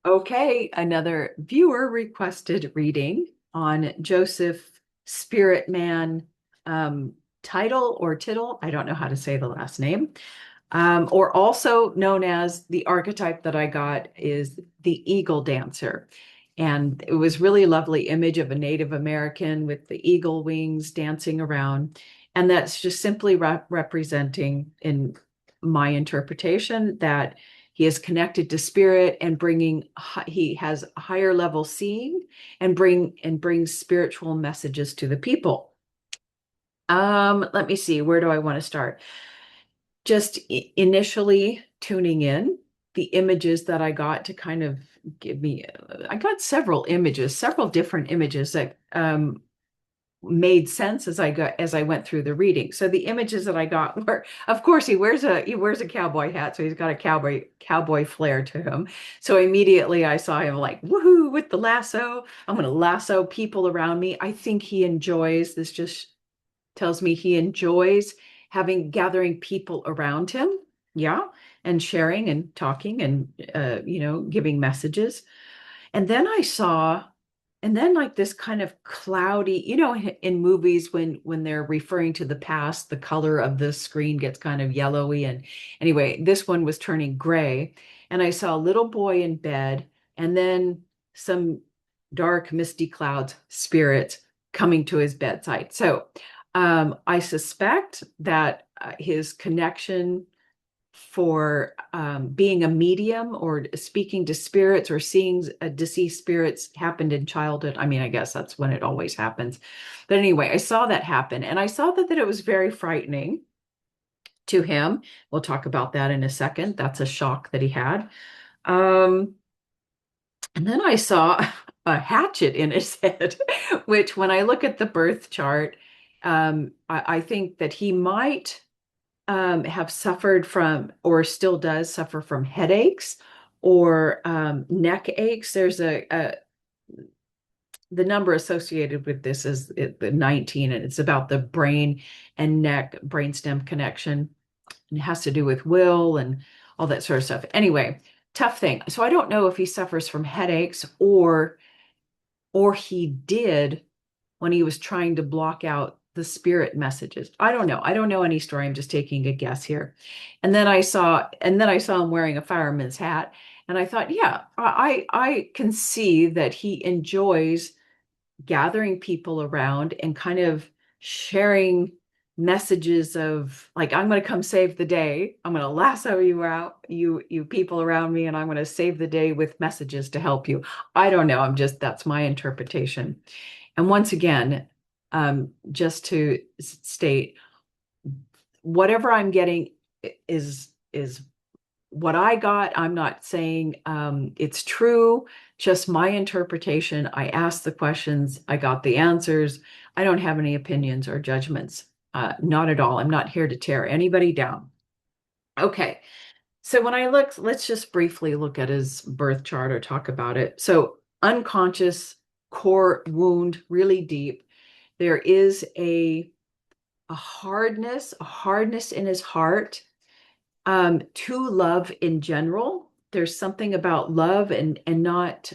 Okay, another viewer requested reading on Joseph Spirit Man Title or Tittle. I don't know how to say the last name. Or also known as the archetype that I got is the eagle dancer. And it was really lovely image of a Native American with the eagle wings dancing around. And that's just simply representing, in my interpretation, that he is connected to spirit and he has a higher level seeing and brings spiritual messages to the people. Let me see, where do I want to start? Just initially tuning in, the images that I got to kind of give me, I got several different images that made sense as I went through the reading. So the images that I got were, of course, he wears a cowboy hat, so he's got a cowboy flair to him. So immediately I saw him like woohoo with the lasso. I'm going to lasso people around me. I think he enjoys this. Just tells me he enjoys gathering people around him. Yeah, and sharing and talking and giving messages. And then I saw, and then like this kind of cloudy, in movies when they're referring to the past, the color of the screen gets kind of yellowy. And anyway, this one was turning gray. And I saw a little boy in bed, and then some dark, misty clouds, spirits coming to his bedside. So I suspect that his connection for being a medium or speaking to spirits or seeing deceased spirits happened in childhood. I mean, I guess that's when it always happens. But anyway, I saw that happen, and I saw that it was very frightening to him. We'll talk about that in a second. That's a shock that he had. Um, and then I saw a hatchet in his head, which when I look at the birth chart, I think that he might have suffered from, or still does suffer from, headaches or neck aches. The number associated with this is the 19, and it's about the brain and neck brainstem connection. It has to do with will and all that sort of stuff. Anyway, tough thing. So I don't know if he suffers from headaches or he did when he was trying to block out the spirit messages. I don't know. I don't know any story. I'm just taking a guess here. And then I saw him wearing a fireman's hat, and I thought, yeah, I can see that he enjoys gathering people around and kind of sharing messages of like, I'm going to come save the day. I'm going to lasso you out, you people around me, and I'm going to save the day with messages to help you. I don't know. That's my interpretation. And once again, just to state, whatever I'm getting is what I got. I'm not saying it's true, just my interpretation. I asked the questions, I got the answers. I don't have any opinions or judgments. Not at all. I'm not here to tear anybody down. Okay. So when I look, let's just briefly look at his birth chart or talk about it. So unconscious core wound, really deep. There is a hardness in his heart to love in general. There's something about love and not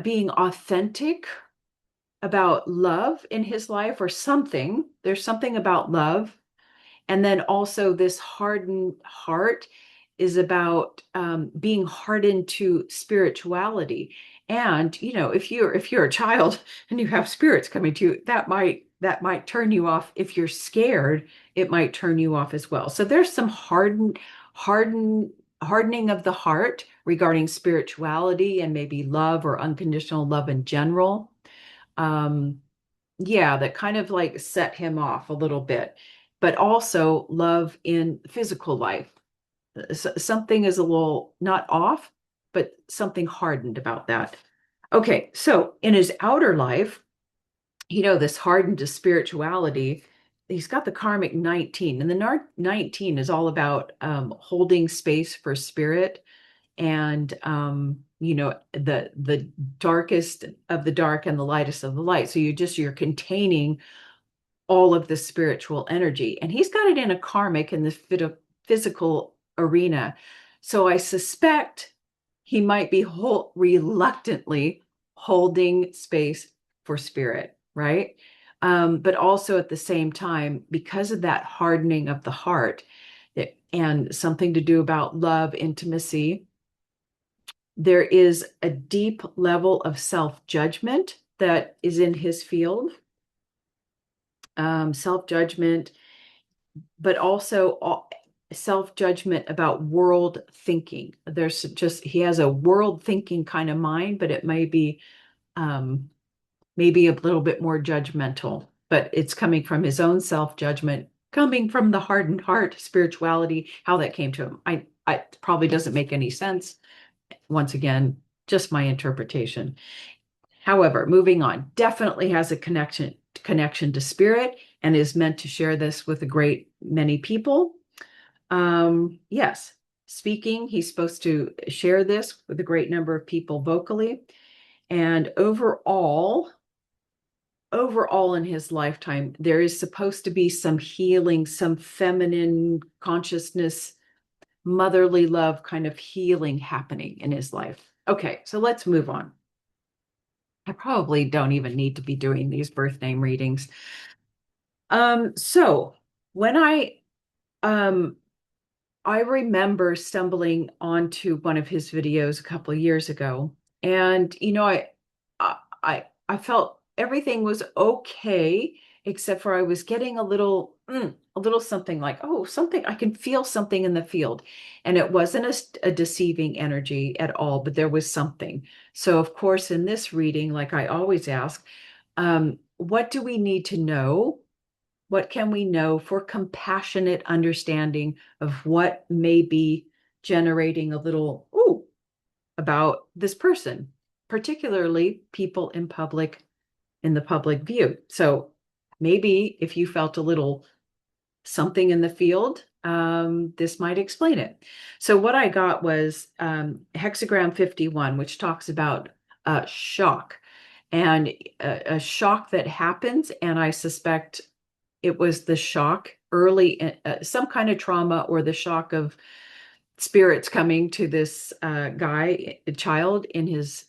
being authentic about love in his life or something. There's something about love. And then also this hardened heart is about being hardened to spirituality. And if you're a child and you have spirits coming to you, that might turn you off. If you're scared, it might turn you off as well. So there's some hardening of the heart regarding spirituality and maybe love or unconditional love in general. Um, yeah, that kind of like set him off a little bit, but also love in physical life. Something is a little not off, but something hardened about that. Okay, so in his outer life, this hardened to spirituality, he's got the karmic 19, and the 19 is all about holding space for spirit and the darkest of the dark and the lightest of the light. So you're containing all of the spiritual energy. And he's got it in a karmic in the physical arena. So I suspect he might be reluctantly holding space for spirit, right? But also at the same time, because of that hardening of the heart and something to do about love, intimacy, there is a deep level of self-judgment that is in his field, self-judgment, but also self-judgment about world thinking. There's just, he has a world thinking kind of mind, but it may be maybe a little bit more judgmental, but it's coming from his own self-judgment, coming from the hardened heart, spirituality, how that came to him. I probably doesn't make any sense. Once again, just my interpretation. However, moving on, definitely has a connection to spirit and is meant to share this with a great many people. Yes, speaking, he's supposed to share this with a great number of people vocally. And overall in his lifetime, there is supposed to be some healing, some feminine consciousness, motherly love kind of healing happening in his life. Okay, so let's move on. I probably don't even need to be doing these birth name readings. So when I remember stumbling onto one of his videos a couple of years ago, and I felt everything was okay, except for I was getting a little something like, oh, something, I can feel something in the field. And it wasn't a deceiving energy at all, but there was something. So of course, in this reading, like I always ask, what do we need to know? What can we know for compassionate understanding of what may be generating a little ooh about this person, particularly people in the public view? So maybe if you felt a little something in the field, this might explain it. So what I got was hexagram 51, which talks about shock and a shock that happens. And I suspect it was the shock early, some kind of trauma or the shock of spirits coming to this a child in his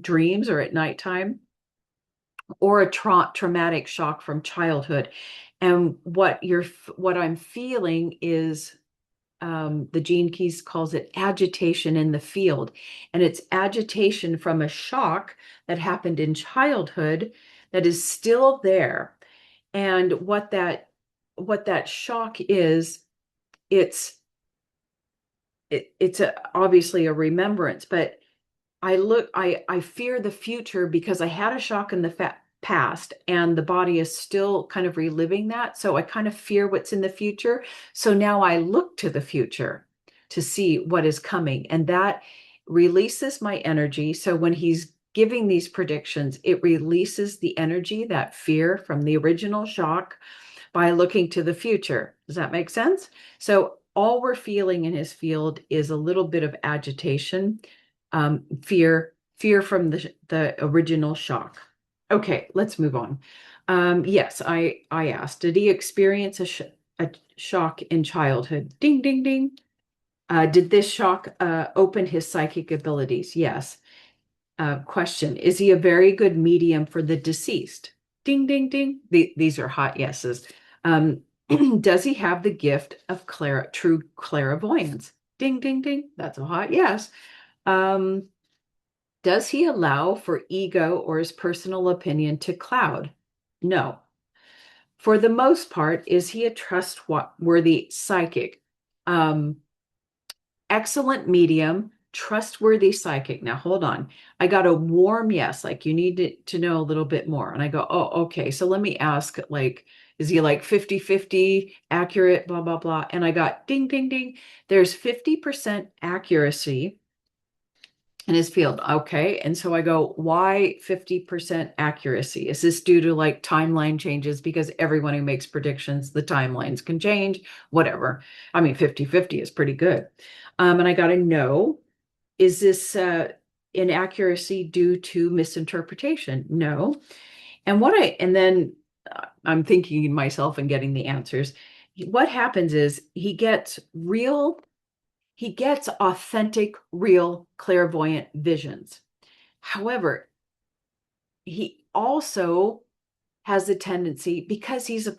dreams or at nighttime, or a traumatic shock from childhood. And what I'm feeling is the Gene Keys calls it agitation in the field. And it's agitation from a shock that happened in childhood that is still there. And what that shock is, it's obviously a remembrance, but I fear the future because I had a shock in the past and the body is still kind of reliving that. So I kind of fear what's in the future. So now I look to the future to see what is coming, and that releases my energy. So when he's giving these predictions, it releases the energy, that fear from the original shock, by looking to the future. Does that make sense? So all we're feeling in his field is a little bit of agitation, fear from the original shock. Okay, let's move on. Yes, I asked, did he experience a shock in childhood? Ding, ding, ding. Did this shock open his psychic abilities? Yes. Question, is he a very good medium for the deceased? Ding, ding, ding. These are hot yeses. Does he have the gift of true clairvoyance? Ding, ding, ding. That's a hot yes. Does he allow for ego or his personal opinion to cloud? No. For the most part, is he a trustworthy psychic? Excellent medium, trustworthy psychic. Now, hold on. I got a warm yes, like you need to know a little bit more. And I go, oh, okay. So let me ask, like, is he like 50-50 accurate, blah, blah, blah. And I got ding, ding, ding. There's 50% accuracy in his field. Okay. And so I go, why 50% accuracy? Is this due to like timeline changes? Because everyone who makes predictions, the timelines can change, whatever. I mean, 50-50 is pretty good. And I got to know, is this inaccuracy due to misinterpretation? No. And then I'm thinking myself and getting the answers. What happens is he gets real he gets authentic, real, clairvoyant visions. However, he also has a tendency, because he's a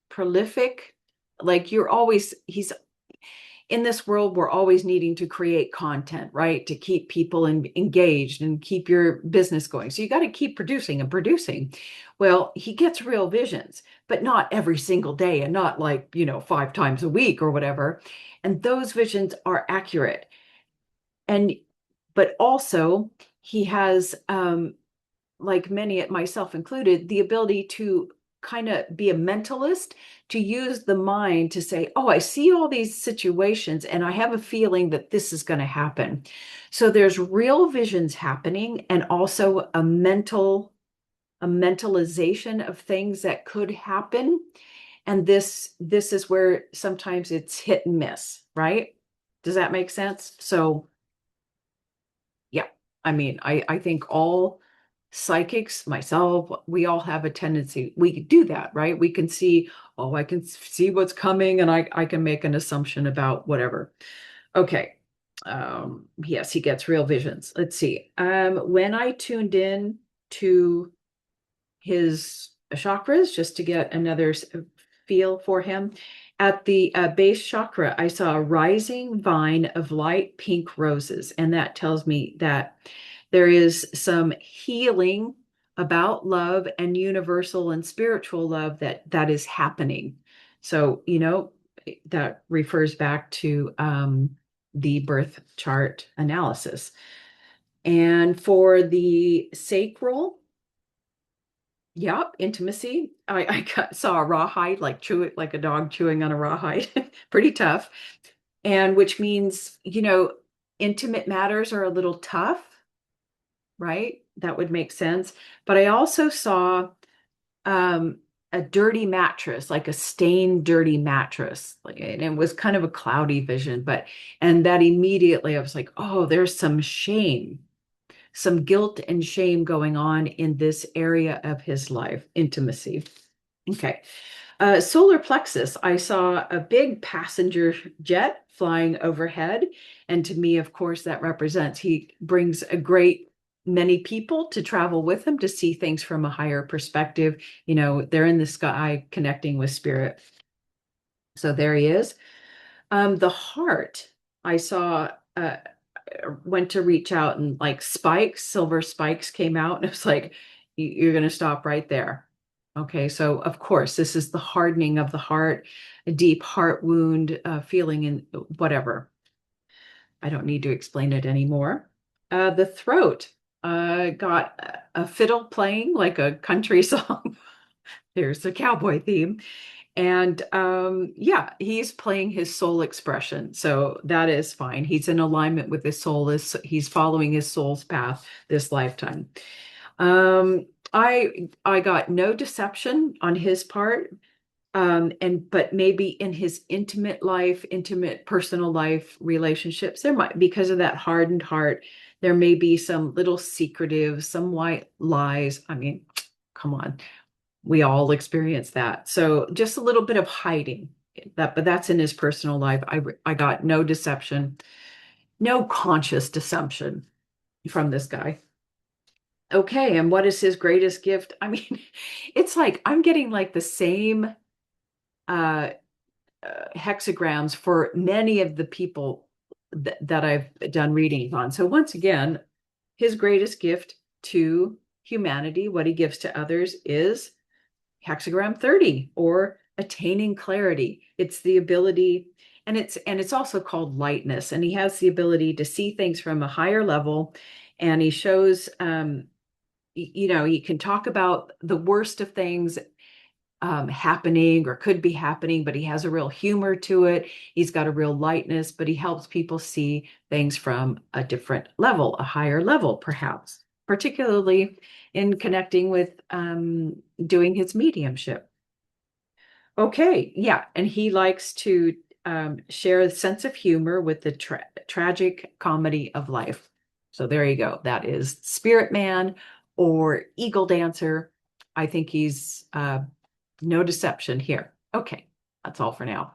prolific, like he's in this world, we're always needing to create content, right? To keep people engaged and keep your business going. So you got to keep producing and producing. Well, he gets real visions, but not every single day and not like, 5 times a week or whatever. And those visions are accurate. And, but also he has, like many, myself included, the ability to kind of be a mentalist, to use the mind to say, oh, I see all these situations and I have a feeling that this is going to happen. So there's real visions happening, and also a mentalization of things that could happen. And this is where sometimes it's hit and miss, right? Does that make sense? So yeah, I mean, I think all psychics, myself, we all have a tendency, we do that, right? We can see, oh, I can see what's coming, and I can make an assumption about whatever. Okay. Yes, he gets real visions. Let's see. When I tuned in to his chakras, just to get another feel for him. At the base chakra, I saw a rising vine of light pink roses, and that tells me that there is some healing about love and universal and spiritual love that is happening. So, that refers back to the birth chart analysis. And for the sacral, yep, intimacy. Saw a rawhide, like chew it like a dog chewing on a rawhide. Pretty tough. And which means, intimate matters are a little tough, right? That would make sense. But I also saw a dirty mattress, like a stained, dirty mattress. And it was kind of a cloudy vision, and that immediately I was like, oh, there's some shame, some guilt and shame going on in this area of his life, intimacy. Okay. Solar plexus, I saw a big passenger jet flying overhead. And to me, of course, that represents he brings a great many people to travel with him to see things from a higher perspective. They're in the sky connecting with spirit. So there he is. The heart, I saw went to reach out, and like silver spikes came out, and it was like, you're going to stop right there. Okay, so of course, this is the hardening of the heart, a deep heart wound, feeling in whatever. I don't need to explain it anymore. The throat, got a fiddle playing like a country song. There's the cowboy theme. And yeah, he's playing his soul expression. So that is fine. He's in alignment with his soul. He's following his soul's path this lifetime. I got no deception on his part. But maybe in his intimate life, intimate personal life relationships, there might, because of that hardened heart, there may be some little secretive, some white lies. I mean, come on, we all experience that. So just a little bit of hiding but that's in his personal life. I got no deception, no conscious deception from this guy. Okay, and what is his greatest gift? I mean, it's like I'm getting like the same uh hexagrams for many of the people that I've done readings on. So once again, his greatest gift to humanity, what he gives to others, is hexagram 30, or attaining clarity. It's the ability, and it's also called lightness, and he has the ability to see things from a higher level. And he shows, he can talk about the worst of things happening or could be happening, but he has a real humor to it. He's got a real lightness, but he helps people see things from a different level, a higher level, perhaps, particularly in connecting with doing his mediumship. Okay, yeah, and he likes to share a sense of humor with the tragic comedy of life. So there you go. That is Spirit Man or Eagle Dancer. I think he's no deception here. Okay, that's all for now.